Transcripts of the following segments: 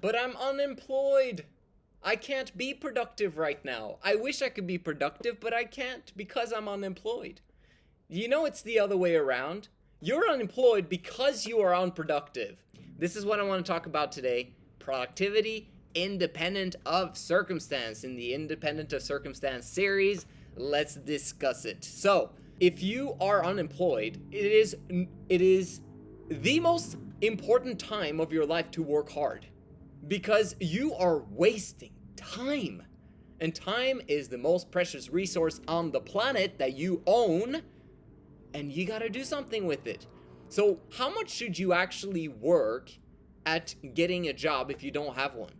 But I'm unemployed. I can't be productive right now. I wish I could be productive, but I can't because I'm unemployed. You know, it's the other way around. You're unemployed because you are unproductive. This is what I want to talk about today. Productivity independent of circumstance. In the Independent of Circumstance series, let's discuss it. So, if you are unemployed, it is the most important time of your life to work hard because you are wasting time. And time is the most precious resource on the planet that you own, and you got to do something with it. So, how much should you actually work at getting a job if you don't have one?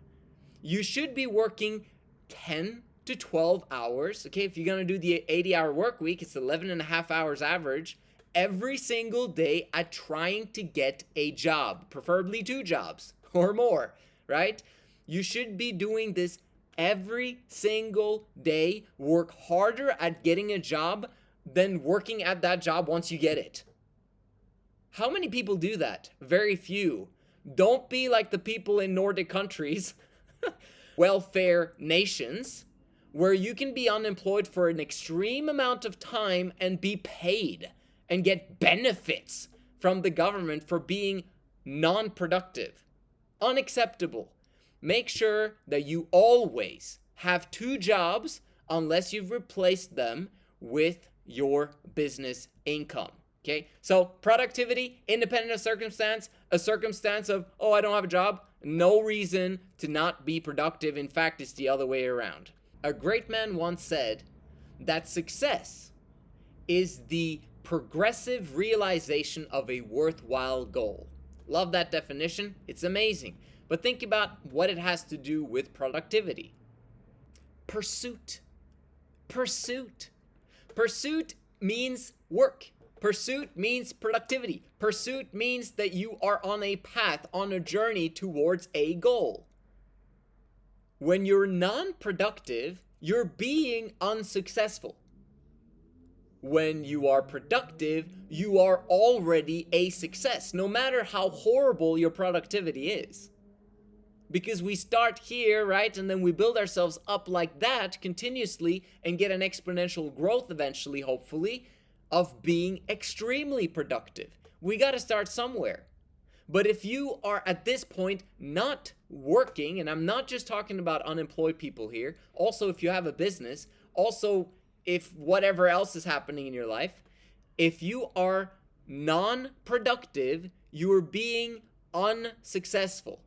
You should be working 10 to 12 hours. Okay, if you're going to do the 80-hour work week, it's 11 and a half hours average every single day at trying to get a job, preferably 2 jobs or more, right? You should be doing this every single day. Work harder at getting a job than working at that job once you get it. How many people do that? Very few. Don't be like the people in Nordic countries, welfare nations, where you can be unemployed for an extreme amount of time and be paid and get benefits from the government for being non-productive. Unacceptable. Make sure that you always have 2 jobs unless you've replaced them with your business income. Okay, so productivity, independent of circumstance, a circumstance of, oh, I don't have a job, no reason to not be productive. In fact, it's the other way around. A great man once said that success is the progressive realization of a worthwhile goal. Love that definition. It's amazing. But think about what it has to do with productivity. Pursuit. Pursuit. Pursuit means work. Pursuit means productivity. Pursuit means that you are on a path, on a journey towards a goal. When you're non-productive, you're being unsuccessful. When you are productive, you are already a success, no matter how horrible your productivity is. Because we start here, right? And then we build ourselves up like that continuously and get an exponential growth eventually, hopefully, of being extremely productive. We got to start somewhere. But if you are at this point not working, and I'm not just talking about unemployed people here, also if you have a business, also if whatever else is happening in your life, if you are non-productive, you are being unsuccessful.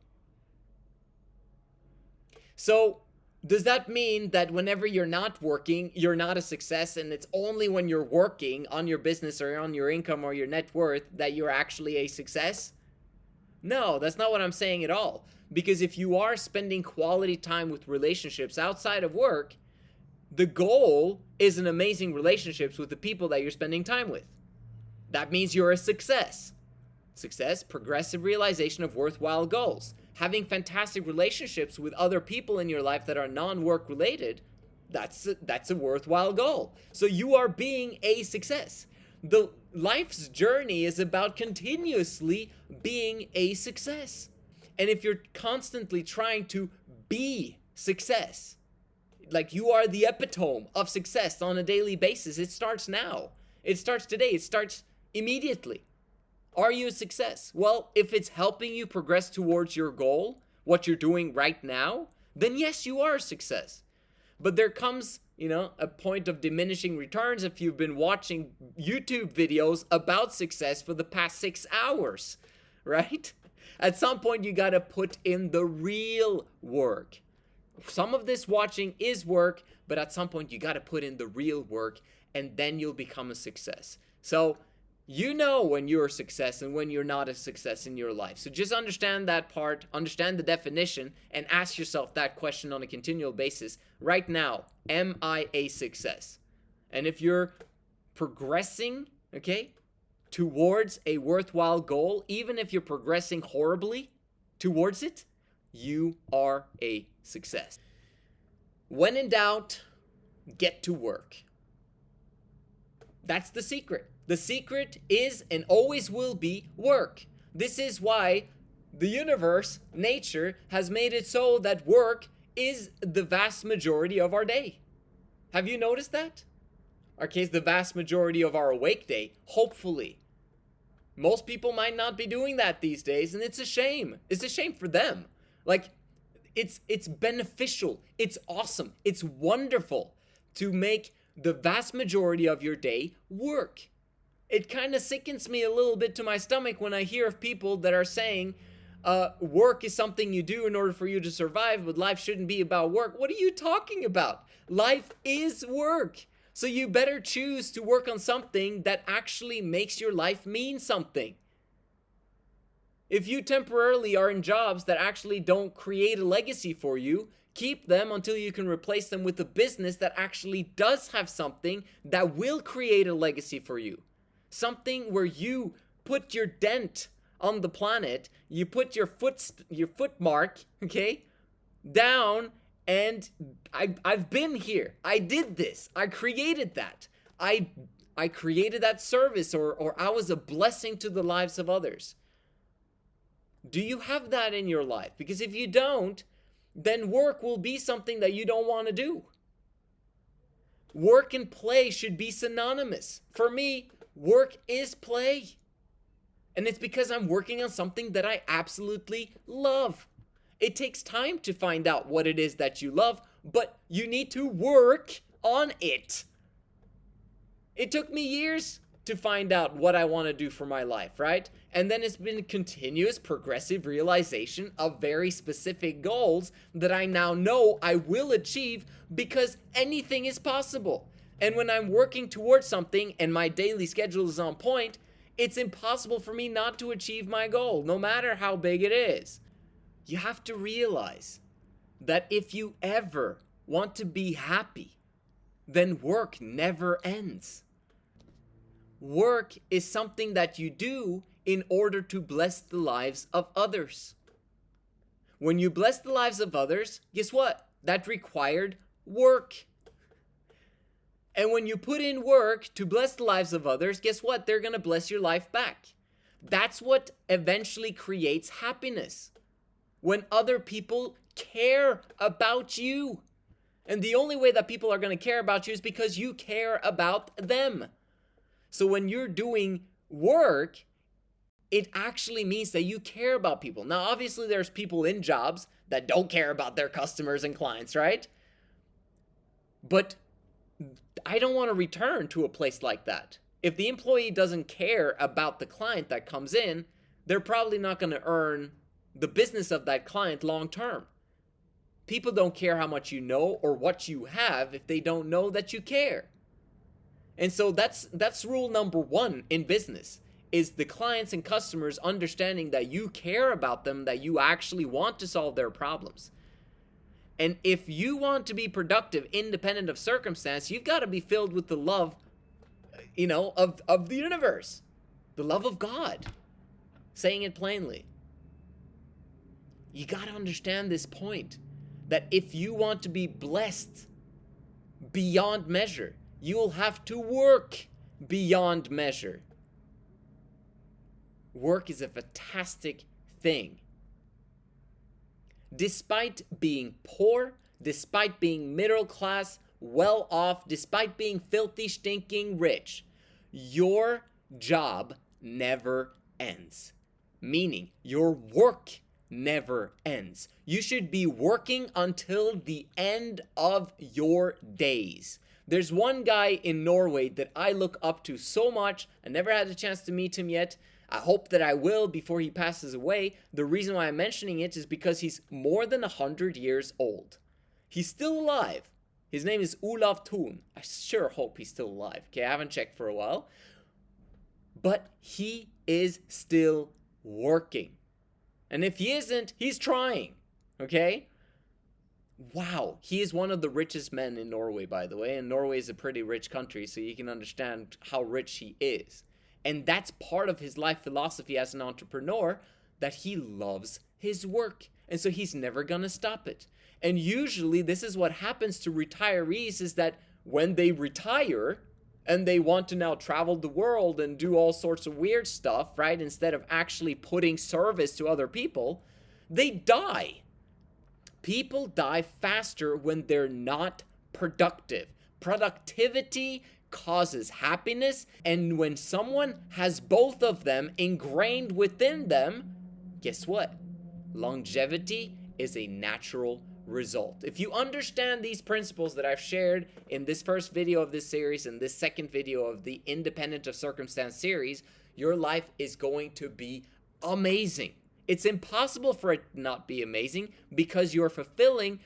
So does that mean that whenever you're not working, you're not a success, and it's only when you're working on your business or on your income or your net worth that you're actually a success? No, that's not what I'm saying at all. Because if you are spending quality time with relationships outside of work, the goal is an amazing relationships with the people that you're spending time with. That means you're a success. Success, progressive realization of worthwhile goals. Having fantastic relationships with other people in your life that are non-work related, that's a worthwhile goal. So you are being a success. The life's journey is about continuously being a success. And if you're constantly trying to be success, like you are the epitome of success on a daily basis, it starts now. It starts today. It starts immediately. Are you a success? Well, if it's helping you progress towards your goal, what you're doing right now, then yes, you are a success. But there comes, a point of diminishing returns if you've been watching YouTube videos about success for the past 6 hours, right? At some point, you got to put in the real work. Some of this watching is work, but at some point, you got to put in the real work, and then you'll become a success. So, you know when you're a success and when you're not a success in your life. So just understand that part, understand the definition, and ask yourself that question on a continual basis. Right now, am I a success? And if you're progressing, towards a worthwhile goal, even if you're progressing horribly towards it, you are a success. When in doubt, get to work. That's the secret. The secret is and always will be work. This is why The universe, nature, has made it so that work is the vast majority of our day. Have you noticed that? Our case, the vast majority of our awake day, hopefully. Most people might not be doing that these days, and it's a shame. It's a shame for them. Like, it's beneficial, it's awesome, it's wonderful to make the vast majority of your day work. It kind of sickens me a little bit to my stomach when I hear of people that are saying work is something you do in order for you to survive, but life shouldn't be about work. What are you talking about? Life is work. So you better choose to work on something that actually makes your life mean something. If you temporarily are in jobs that actually don't create a legacy for you, keep them until you can replace them with a business that actually does have something that will create a legacy for you. Something where you put your dent on the planet, you put your foot mark, okay, down, and I've been here. I did this. I created that. I created that service, or I was a blessing to the lives of others. Do you have that in your life? Because if you don't, then work will be something that you don't want to do. Work and play should be synonymous. For me, work is play. And it's because I'm working on something that I absolutely love. It takes time to find out what it is that you love, but you need to work on it. It took me years to find out what I want to do for my life, right? And then it's been continuous progressive realization of very specific goals that I now know I will achieve, because anything is possible. And when I'm working towards something and my daily schedule is on point, it's impossible for me not to achieve my goal, no matter how big it is. You have to realize that if you ever want to be happy, then work never ends. Work is something that you do in order to bless the lives of others. When you bless the lives of others, guess what? That required work. And when you put in work to bless the lives of others, guess what? They're going to bless your life back. That's what eventually creates happiness. When other people care about you. And the only way that people are going to care about you is because you care about them. So when you're doing work, it actually means that you care about people. Now, obviously, there's people in jobs that don't care about their customers and clients, right? But I don't want to return to a place like that. If the employee doesn't care about the client that comes in, they're probably not going to earn the business of that client long term. People don't care how much you know or what you have if they don't know that you care. And so that's rule number one in business, is the clients and customers understanding that you care about them, that you actually want to solve their problems. And if you want to be productive, independent of circumstance, you've got to be filled with the love, of the universe, the love of God, saying it plainly. You got to understand this point, that if you want to be blessed beyond measure, you will have to work beyond measure. Work is a fantastic thing. Despite being poor, despite being middle class, well off, despite being filthy, stinking rich, your job never ends. Meaning, your work never ends. You should be working until the end of your days. There's one guy in Norway that I look up to so much. I never had a chance to meet him yet. I hope that I will before he passes away. The reason why I'm mentioning it is because he's more than 100 years old. He's still alive. His name is Olav Thun. I sure hope he's still alive. Okay, I haven't checked for a while. But he is still working. And if he isn't, he's trying. Okay? Wow, he is one of the richest men in Norway, by the way, and Norway is a pretty rich country, so you can understand how rich he is. And that's part of his life philosophy as an entrepreneur, that he loves his work, and so he's never gonna stop it. And usually this is what happens to retirees, is that when they retire, and they want to now travel the world and do all sorts of weird stuff, right? Instead of actually putting service to other people, they die. People die faster when they're not productive. Productivity causes happiness, and when someone has both of them ingrained within them, guess what? Longevity is a natural result. If you understand these principles that I've shared in this first video of this series and this second video of the Independent of Circumstance series, your life is going to be amazing. It's impossible for it to not be amazing because you're fulfilling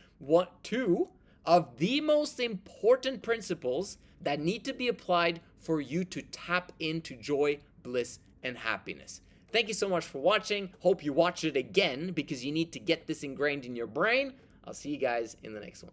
two of the most important principles that need to be applied for you to tap into joy, bliss, and happiness. Thank you so much for watching. Hope you watch it again because you need to get this ingrained in your brain. I'll see you guys in the next one.